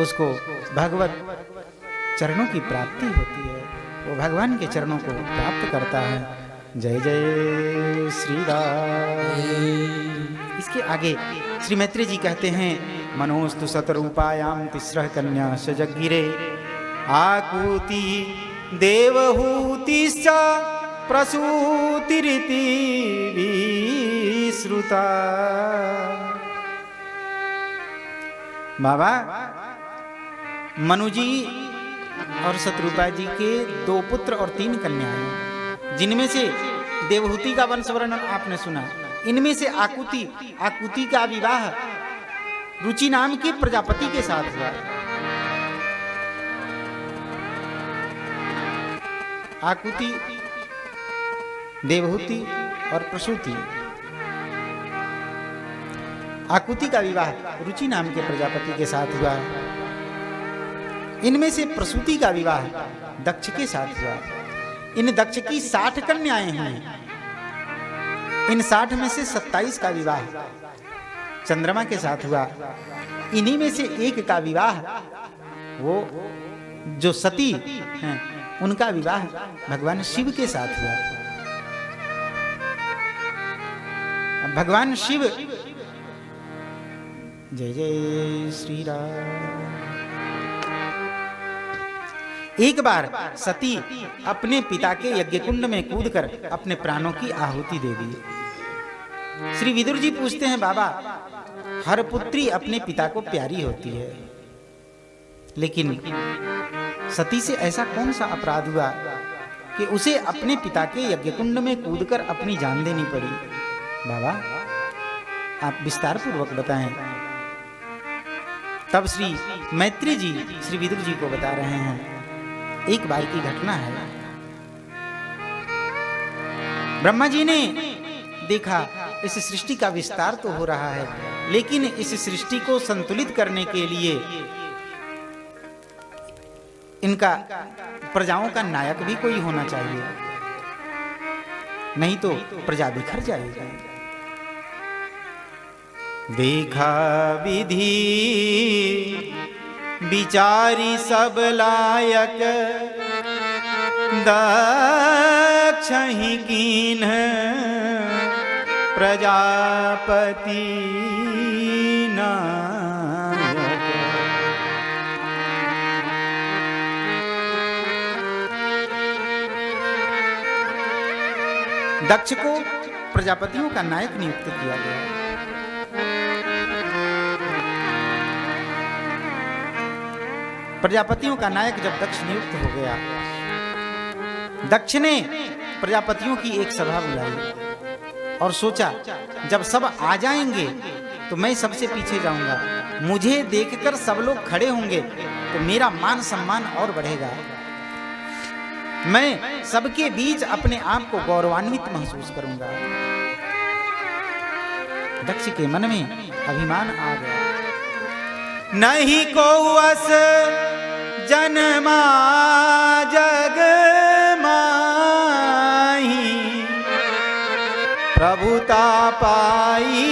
उसको भगवत चरणों की प्राप्ति होती है, वो भगवान के चरणों को प्राप्त करता है। जय जय श्री राम। इसके आगे श्री मैत्री जी कहते हैं, मनोस्तु शतरूपायाम तिस्रः कन्या सजगिरे आकुति देवहूतिश्च प्रसूतिरिति विश्रुता। बाबा मनु जी और शत्रुपा जी के 2 पुत्र और 3 कन्याएं, जिनमें से देवहूति का वंश वर्णन आपने सुना। इनमें से आकुति का विवाह रुचि नाम के प्रजापति के साथ हुआ। आकुति, देवहूति और प्रसूति। आकुति का विवाह रुचि नाम के प्रजापति के साथ हुआ। इनमें से प्रसूति का विवाह दक्ष के साथ हुआ। इन दक्ष की 60 कन्याएं हैं। इन 60 में से 27 का विवाह चंद्रमा के साथ हुआ। इन्हीं में से एक का विवाह, वो जो सती हैं, उनका विवाह भगवान शिव के साथ हुआ। भगवान शिव, जय जय श्री राम। एक बार सती अपने पिता के यज्ञ कुंड में कूदकर अपने प्राणों की आहुति दे दी। श्री विदुर जी पूछते हैं, बाबा हर पुत्री अपने पिता को प्यारी होती है, लेकिन सती से ऐसा कौन सा अपराध हुआ कि उसे अपने पिता के यज्ञ कुंड में कूदकर अपनी जान देनी पड़ी? बाबा आप विस्तार पूर्वक बताएं। तब श्री मैत्री जी श्री विदुर जी को बता रहे हैं, एक बार की घटना है। ब्रह्मा जी ने देखा इस सृष्टि का विस्तार तो हो रहा है, लेकिन इस सृष्टि को संतुलित करने के लिए इनका प्रजाओं का नायक भी कोई होना चाहिए, नहीं तो प्रजा बिखर जाएगी। देखा विधि विचारी सब लायक दक्ष ही कीन प्रजापति नायक। दक्ष को प्रजापतियों का नायक नियुक्त किया गया। प्रजापतियों का नायक जब दक्ष नियुक्त हो गया, दक्ष ने प्रजापतियों की एक सभा बुलाई और सोचा, जब सब आ जाएंगे तो मैं सबसे पीछे जाऊंगा, मुझे देखकर सब लोग खड़े होंगे तो मेरा मान सम्मान और बढ़ेगा, मैं सबके बीच अपने आप को गौरवान्वित महसूस करूंगा। दक्ष के मन में अभिमान आ गया। नहीं को अस जन्मा जग माही, प्रभुता पाई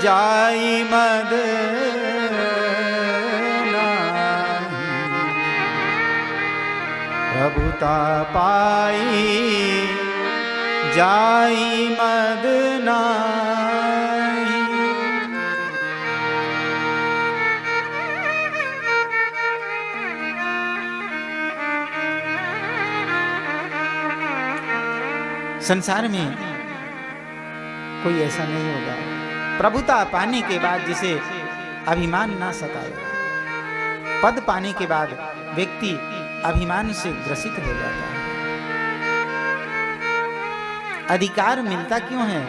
जाई मद नाही, प्रभुता पाई जाई मद नाही। संसार में कोई ऐसा नहीं होगा प्रभुता पाने के बाद जिसे अभिमान ना सताए। पद पाने के बाद व्यक्ति अभिमान से ग्रसित हो जाता है। अधिकार मिलता क्यों है?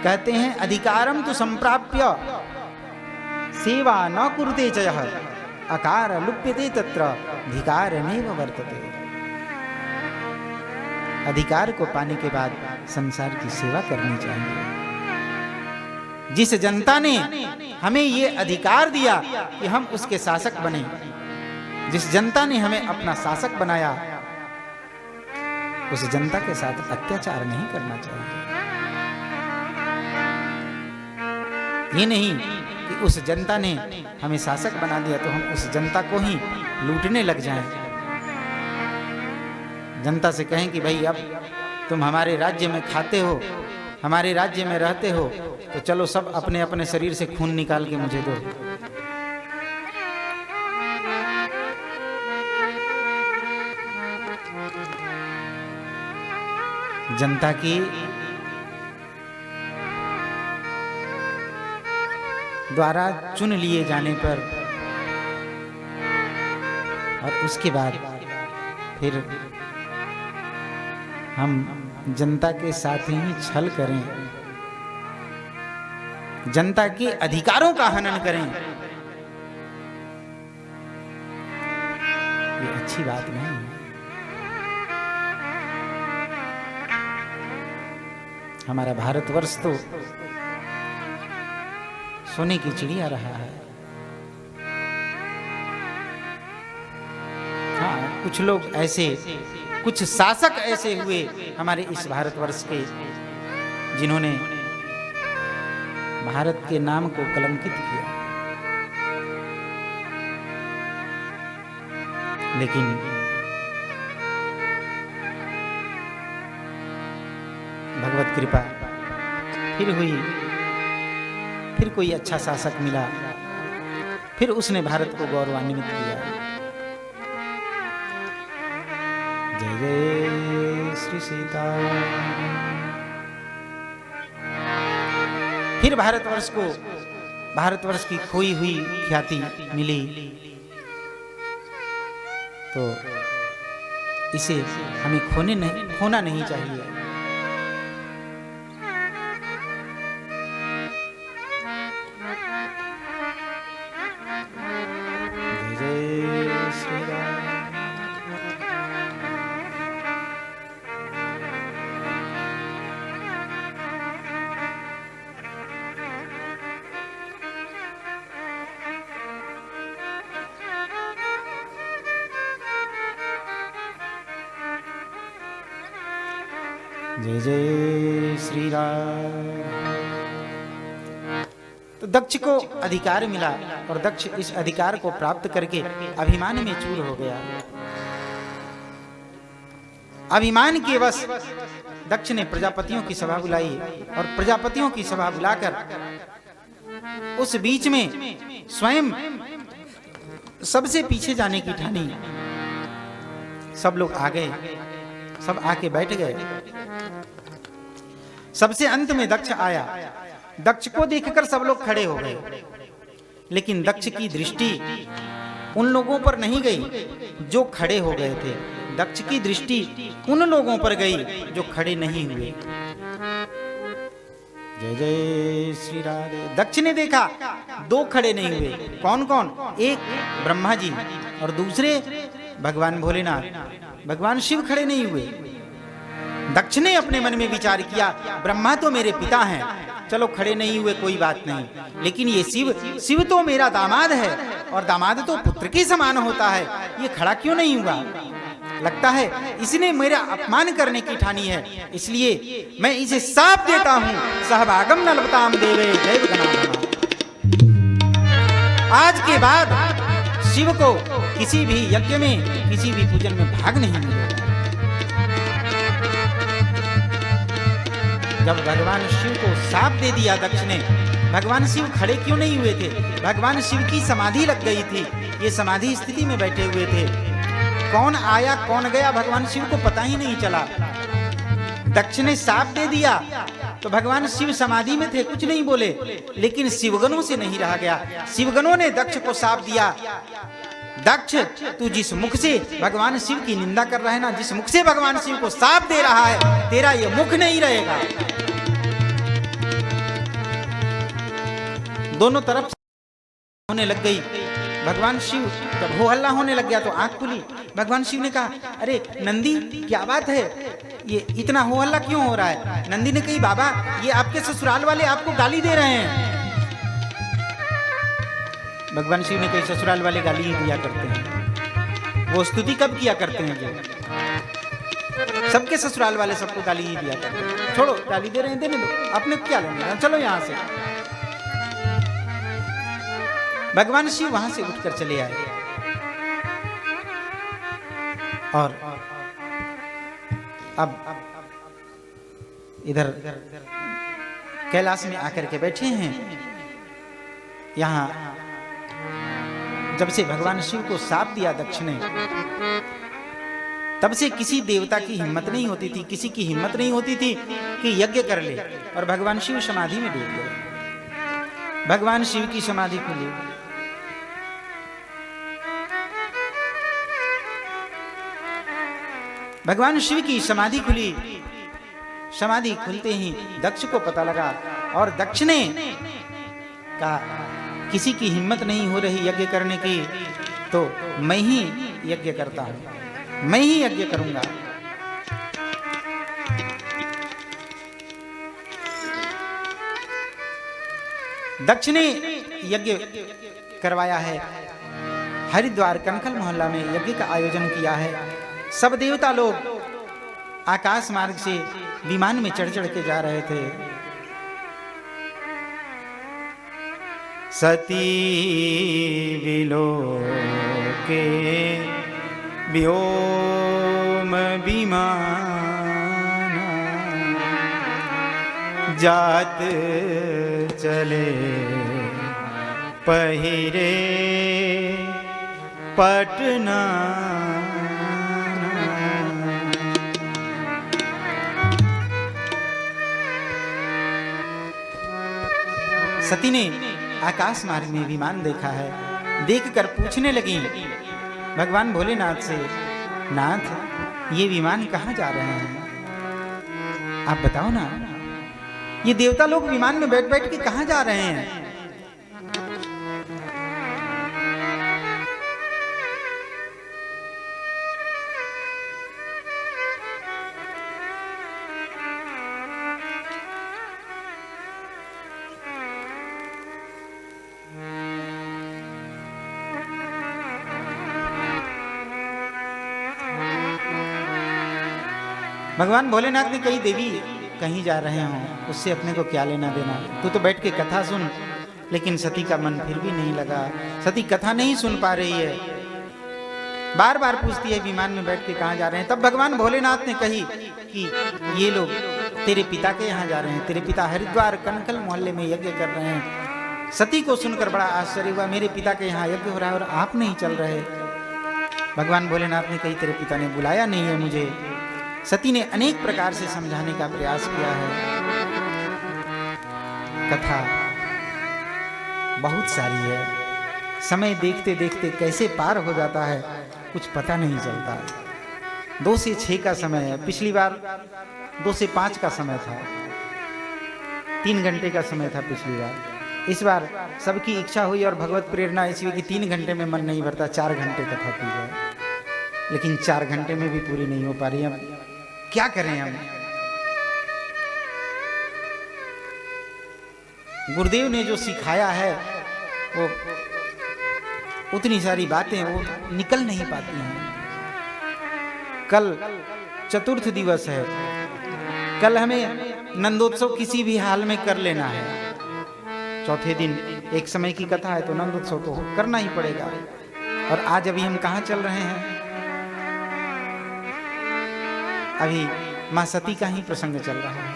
कहते हैं अधिकारम तो संप्राप्य सेवा न कुरुते च यः अकार लुप्यते तत्र धिकारमेव वर्तते। अधिकार को पाने के बाद संसार की सेवा करनी चाहिए। जिस जनता ने हमें ये अधिकार दिया कि हम उसके शासक बने, जिस जनता ने हमें अपना शासक बनाया, उस जनता के साथ अत्याचार नहीं करना चाहिए। ये नहीं कि उस जनता ने हमें शासक बना दिया तो हम उस जनता को ही लूटने लग जाएं। जनता से कहें कि भाई अब तुम हमारे राज्य में खाते हो, हमारे राज्य में रहते हो, तो चलो सब अपने अपने शरीर से खून निकाल के मुझे दो। जनता की द्वारा चुन लिए जाने पर और उसके बाद फिर हम जनता के साथ ही छल करें, जनता के अधिकारों का हनन करें, ये अच्छी बात नहीं है। हमारा भारतवर्ष तो सोने की चिड़िया रहा है। हाँ, कुछ लोग ऐसे, कुछ शासक ऐसे हुए हमारे इस भारतवर्ष के जिन्होंने भारत के नाम को कलंकित किया, लेकिन भगवत कृपा फिर हुई, फिर कोई अच्छा शासक मिला, फिर उसने भारत को गौरवान्वित किया। जय जय श्री सीता। फिर भारतवर्ष को, भारतवर्ष की खोई हुई ख्याति मिली, तो इसे हमें खोना नहीं चाहिए। जय जय श्री राम। तो दक्ष को अधिकार मिला और दक्ष इस अधिकार को प्राप्त करके अभिमान में चूर हो गया। अभिमान के वश दक्ष ने प्रजापतियों की सभा बुलाई और प्रजापतियों की सभा बुलाकर उस बीच में स्वयं सबसे पीछे जाने की ठानी। सब लोग आ गए, सब आके बैठ गए। सबसे अंत में दक्ष आया। दक्ष को देखकर सब लोग खड़े हो गए, लेकिन दक्ष की दृष्टि उन लोगों पर नहीं गई जो खड़े हो गए थे। दक्ष की दृष्टि उन लोगों पर गई जो खड़े नहीं हुए। जय जय श्री राधे। दक्ष ने देखा दो खड़े नहीं हुए। कौन कौन? एक ब्रह्मा जी और दूसरे भगवान भोलेनाथ, भगवान शिव खड़े नहीं हुए। दक्ष ने अपने मन में विचार किया, ब्रह्मा तो मेरे पिता हैं, चलो खड़े नहीं हुए कोई बात नहीं, लेकिन ये शिव तो मेरा दामाद है और दामाद तो पुत्र के समान होता है, ये खड़ा क्यों नहीं हुआ? लगता है इसने मेरा अपमान करने की ठानी है, इसलिए मैं इसे शाप देता हूं। सहभागम नलपताम देवे दैव गणाधमा। आज के बाद शिव को किसी भी यज्ञ में, किसी भी पूजन में भाग नहीं मिलेगा। जब भगवान शिव को शाप दे दिया दक्ष ने, भगवान शिव खड़े क्यों नहीं हुए थे? भगवान शिव की समाधि लग गई थी, ये समाधि स्थिति में बैठे हुए थे। कौन आया कौन गया भगवान शिव को पता ही नहीं चला। दक्ष ने शाप दे दिया तो भगवान शिव समाधि में थे, कुछ नहीं बोले, लेकिन शिवगणों से नहीं रहा गया। शिवगणों ने दक्ष को शाप दिया, दक्ष तू जिस मुख से भगवान शिव की निंदा कर रहा है ना, जिस मुख से भगवान शिव को शाप दे रहा है, तेरा ये मुख नहीं रहेगा। दोनों तरफ होने लग गई। भगवान शिव जब हो हल्ला होने लग गया तो आंख खुली। भगवान शिव ने कहा, अरे नंदी क्या बात है, ये इतना हो हल्ला क्यों हो रहा है? नंदी ने कही, बाबा ये आपके ससुराल वाले आपको गाली दे रहे हैं। भगवान शिव ने कही, ससुराल वाले गाली ही दिया करते हैं, वो स्तुति कब किया करते हैं? जो सबके ससुराल वाले सबको गाली ही दिया करते हैं। छोड़ो, गाली दे रहे हैं, देने दो, अपने क्या लेना, चलो यहाँ से। भगवान शिव वहां से उठकर चले आए और अब इधर कैलाश में आकर के बैठे हैं। यहां जब से भगवान शिव को शाप दिया दक्ष ने, तब से किसी देवता की हिम्मत नहीं होती थी, किसी की हिम्मत नहीं होती थी कि यज्ञ कर ले, और भगवान शिव समाधि में डूब गए। भगवान शिव की समाधि खुली। भगवान शिव की समाधि खुली। समाधि खुलते ही दक्ष को पता लगा, और दक्ष ने कहा किसी की हिम्मत नहीं हो रही यज्ञ करने की, तो मैं ही यज्ञ करता हूं, मैं ही यज्ञ करूंगा। दक्ष ने यज्ञ करवाया है। हरिद्वार कनखल मोहल्ला में यज्ञ का आयोजन किया है। सब देवता लोग आकाश मार्ग से विमान में चढ़ चढ़ के जा रहे थे। सती विलोके व्योम विमान जात चले पहिरे पटना। सती ने आकाश मार्ग में विमान देखा है। देखकर पूछने लगी भगवान भोलेनाथ से, नाथ ये विमान कहाँ जा रहे हैं, आप बताओ ना, ये देवता लोग विमान में बैठ बैठ के कहाँ जा रहे हैं। भगवान भोलेनाथ ने कही, देवी कहीं जा रहे हो उससे अपने को क्या लेना देना, तू तो बैठ के कथा सुन। लेकिन सती का मन फिर भी नहीं लगा। सती कथा नहीं सुन पा रही है, बार बार पूछती है विमान में बैठ के कहाँ जा रहे हैं। तब भगवान भोलेनाथ ने कही कि ये लोग तेरे पिता के यहाँ जा रहे हैं, तेरे पिता हरिद्वार कनखल मोहल्ले में यज्ञ कर रहे हैं। सती को सुनकर बड़ा आश्चर्य हुआ, मेरे पिता के यहाँ यज्ञ हो रहा है और आप नहीं चल रहे। भगवान भोलेनाथ ने कही, तेरे पिता ने बुलाया नहीं है मुझे। सती ने अनेक प्रकार से समझाने का प्रयास किया है। कथा बहुत सारी है, समय देखते देखते कैसे पार हो जाता है कुछ पता नहीं चलता। 2 से 6 का समय है, पिछली बार 2 से 5 का समय था, 3 घंटे का समय था पिछली बार। इस बार सबकी इच्छा हुई और भगवत प्रेरणा ऐसी हुई कि 3 घंटे में मन नहीं भरता, 4 घंटे कथा की जाए, लेकिन 4 घंटे में भी पूरी नहीं हो पा रही। हम क्या करें, हम गुरुदेव ने जो सिखाया है वो उतनी सारी बातें वो निकल नहीं पाती हैं। कल चतुर्थ दिवस है, कल हमें नंदोत्सव किसी भी हाल में कर लेना है। चौथे दिन एक समय की कथा है तो नंदोत्सव तो करना ही पड़ेगा। और आज अभी हम कहाँ चल रहे हैं, अभी मां सती का ही प्रसंग चल रहा है।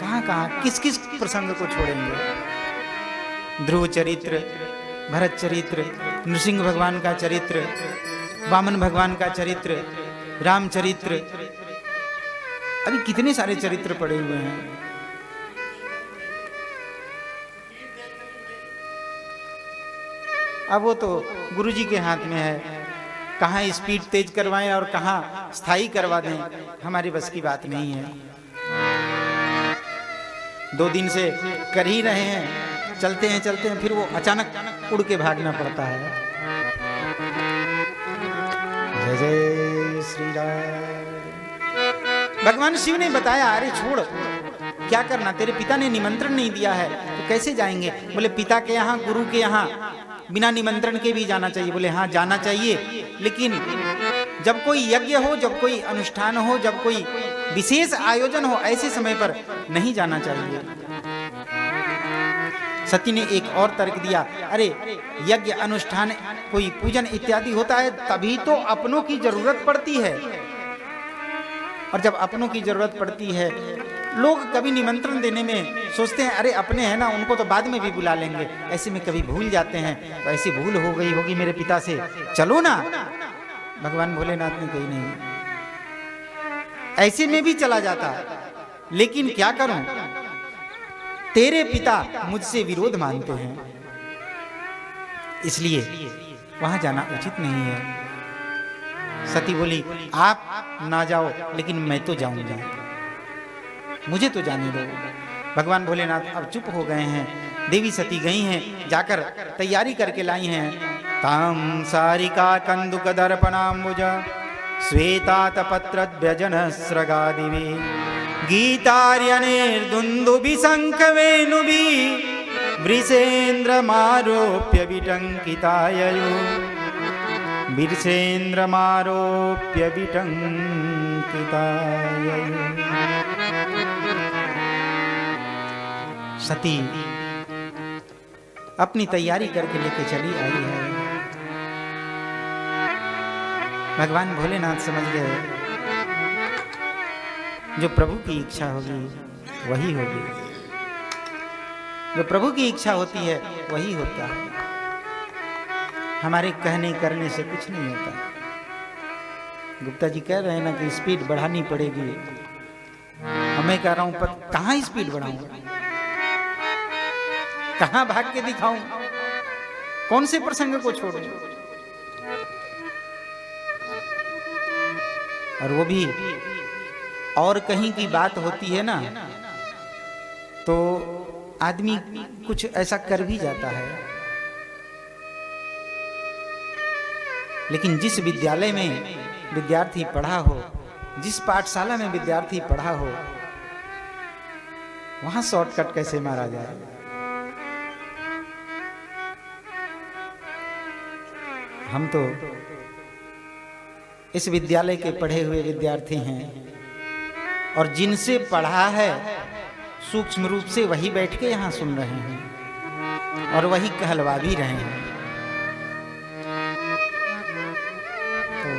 कहाँ कहाँ किस किस प्रसंग को छोड़ेंगे। ध्रुव चरित्र, भरत चरित्र, नृसिंह भगवान का चरित्र, वामन भगवान का चरित्र, राम चरित्र, अभी कितने सारे चरित्र पड़े हुए हैं। अब वो तो गुरुजी के हाथ में है, कहाँ स्पीड तेज करवाएं और कहाँ स्थायी करवा दें, हमारी बस की बात नहीं है। 2 दिन से कर ही रहे हैं, चलते हैं फिर वो अचानक उड़ के भागना पड़ता है। जय जय श्री राम। भगवान शिव ने बताया, अरे छोड़, क्या करना, तेरे पिता ने निमंत्रण नहीं दिया है तो कैसे जाएंगे। बोले पिता के यहाँ, गुरु के यहाँ बिना निमंत्रण के भी जाना चाहिए। बोले हाँ जाना चाहिए, लेकिन जब कोई यज्ञ हो, जब कोई अनुष्ठान हो, जब कोई विशेष आयोजन हो, ऐसे समय पर नहीं जाना चाहिए। सती ने एक और तर्क दिया, अरे यज्ञ अनुष्ठान कोई पूजन इत्यादि होता है तभी तो अपनों की जरूरत पड़ती है, और जब अपनों की जरूरत पड़ती है लोग कभी निमंत्रण देने में सोचते हैं अरे अपने हैं ना, उनको तो बाद में भी बुला लेंगे, ऐसे में कभी भूल जाते हैं। तो ऐसी भूल हो गई होगी मेरे पिता से, चलो ना। भगवान भोलेनाथ ने कही नहीं, ऐसे में भी चला जाता, लेकिन क्या करूं, तेरे पिता मुझसे विरोध मानते हैं, इसलिए वहां जाना उचित नहीं है। सती बोली, आप ना जाओ लेकिन मैं तो जाऊंगा, मुझे तो जाने दो। भगवान भोलेनाथ अब चुप हो गए हैं। देवी सती गई हैं, जाकर तैयारी करके लाई हैं। ताम सारिका कंदुक दर्पणाम्बुज श्वेतातपत्रव्यजनस्रगादिवे गीतार्यनिर्दुन्दुभि शङ्खवेणुभि वृषेन्द्रमारोप्य विटङ्किताययो वृषेन्द्रमारोप्य विटङ्किताययो। सती अपनी तैयारी करके लेके चली आई है। भगवान भोलेनाथ समझ गए जो प्रभु की इच्छा होगी वही होगी, जो प्रभु की इच्छा होती है वही होता है, हमारे कहने करने से कुछ नहीं होता। गुप्ता जी कह रहे हैं ना कि स्पीड बढ़ानी पड़ेगी, हमें कह रहा हूं पर कहां स्पीड बढ़ाऊं, कहां भाग के दिखाऊं, कौन से प्रसंग को छोड़ूं। और वो भी और कहीं की बात होती है ना तो आदमी कुछ ऐसा कर भी जाता है, लेकिन जिस विद्यालय में विद्यार्थी पढ़ा हो, जिस पाठशाला में विद्यार्थी पढ़ा हो, वहां शॉर्टकट कैसे मारा जाए। हम तो इस विद्यालय के पढ़े हुए विद्यार्थी हैं और जिनसे पढ़ा है सूक्ष्म रूप से वही बैठ के यहाँ सुन रहे हैं और वही कहलवा भी रहे हैं। तो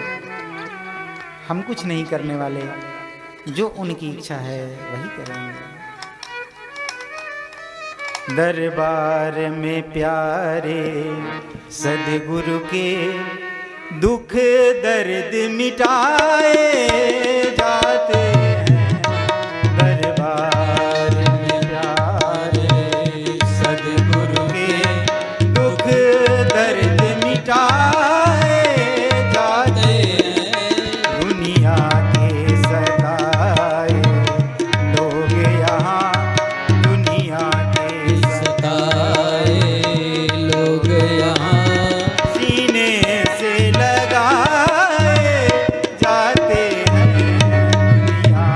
हम कुछ नहीं करने वाले, जो उनकी इच्छा है वही करेंगे। दरबार में प्यारे सद्गुरु के दुख दर्द मिटाए जाते हैं। दरबार में प्यारे सद्गुरु के दुख दर्द मिटाए जाते हैं। दुनिया के सताए लोग यहाँ, दुनिया के सताए लोग यहाँ सीने से लगाए जाते हैं। दुनिया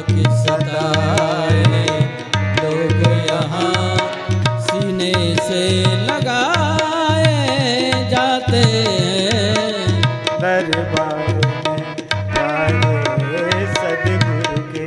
के सताए लोग यहाँ सीने से लगाए जाते हैं। दरबार में प्यारे सद्गुरु के।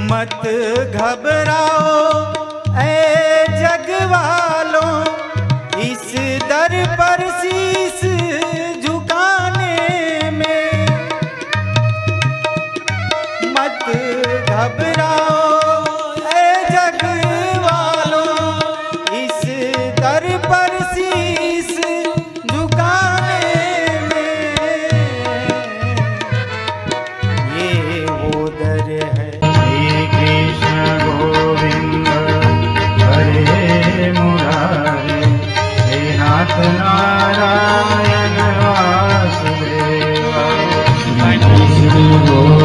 मत घबराओ ऐ जग वालों, इस दर पर शीस झुकाने में। मत घबराओ ऐ जग वालों, इस दर पर शीस झुकाने में। ये वो दर है शिव